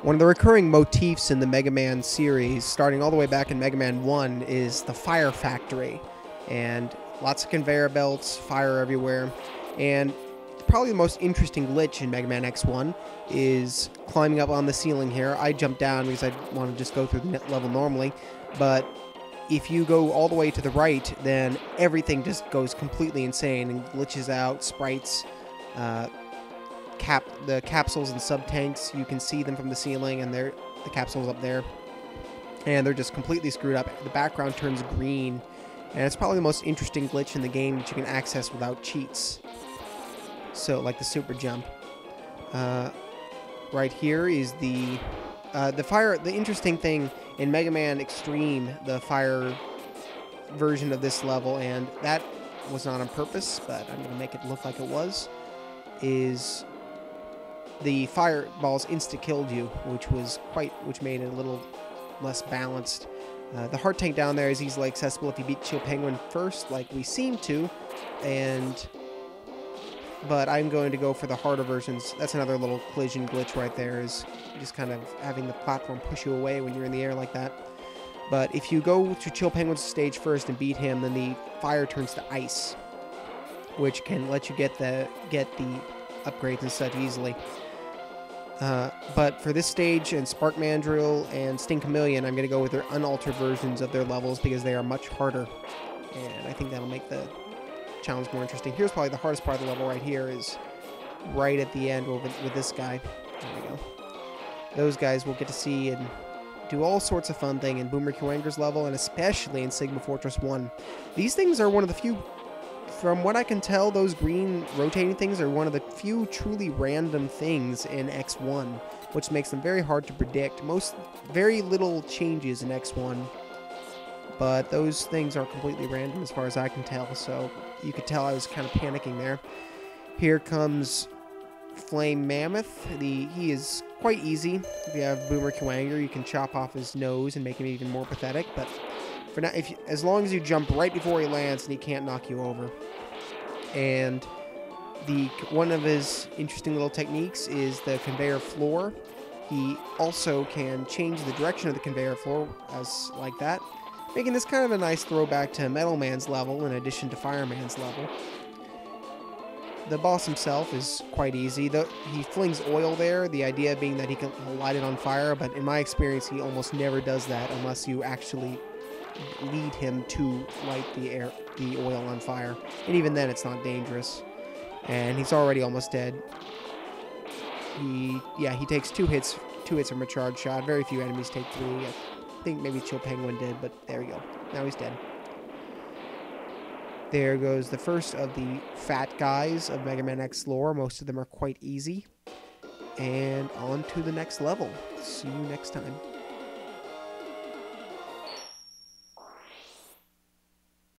One of the recurring motifs in the Mega Man series, starting all the way back in Mega Man 1, is the fire factory. And lots of conveyor belts, fire everywhere. And probably the most interesting glitch in Mega Man X1 is climbing up on the ceiling here. I jumped down because I want to just go through the level normally. But if you go all the way to the right, then everything just goes completely insane and glitches out, sprites, the capsules and sub-tanks, you can see them from the ceiling, and the capsules up there, and they're just completely screwed up. The background turns green, and it's probably the most interesting glitch in the game that you can access without cheats. So, like the super jump. Right here is the fire. The interesting thing in Mega Man Extreme, the fire version of this level, and that was not on purpose, but I'm gonna make it look like it was, is the fireballs insta-killed you, which made it a little less balanced. The heart tank down there is easily accessible if you beat Chill Penguin first, like we seem to, but I'm going to go for the harder versions. That's another little collision glitch right there, is just kind of having the platform push you away when you're in the air like that. But if you go to Chill Penguin's stage first and beat him, then the fire turns to ice, which can let you get the upgrades and such easily. But for this stage and Spark Mandrill and Sting Chameleon, I'm going to go with their unaltered versions of their levels because they are much harder, and I think that'll make the challenge more interesting. Here's probably the hardest part of the level right here, is right at the end with this guy. There we go. Those guys we'll get to see and do all sorts of fun thing in Boomer Kuwanger's level, and especially in Sigma Fortress 1. These things are one of the few, from what I can tell, those green rotating things are one of the few truly random things in X1, which makes them very hard to predict. Very little changes in X1, but those things are completely random as far as I can tell, so you could tell I was kind of panicking there. Here comes Flame Mammoth. He is quite easy. If you have Boomer Kuwanger, you can chop off his nose and make him even more pathetic, but for now, as long as you jump right before he lands, and he can't knock you over. And one of his interesting little techniques is the conveyor floor. He also can change the direction of the conveyor floor as like that, making this kind of a nice throwback to Metal Man's level in addition to Fireman's level. The boss himself is quite easy. He flings oil there, the idea being that he can light it on fire, but in my experience, he almost never does that unless you actually lead him to light the oil on fire, and even then it's not dangerous. And he's already almost dead. He takes two hits from a charge shot. Very few enemies take 3. I think maybe Chill Penguin did, but there you go. Now he's dead. There goes the first of the fat guys of Mega Man X lore. Most of them are quite easy. And on to the next level. See you next time.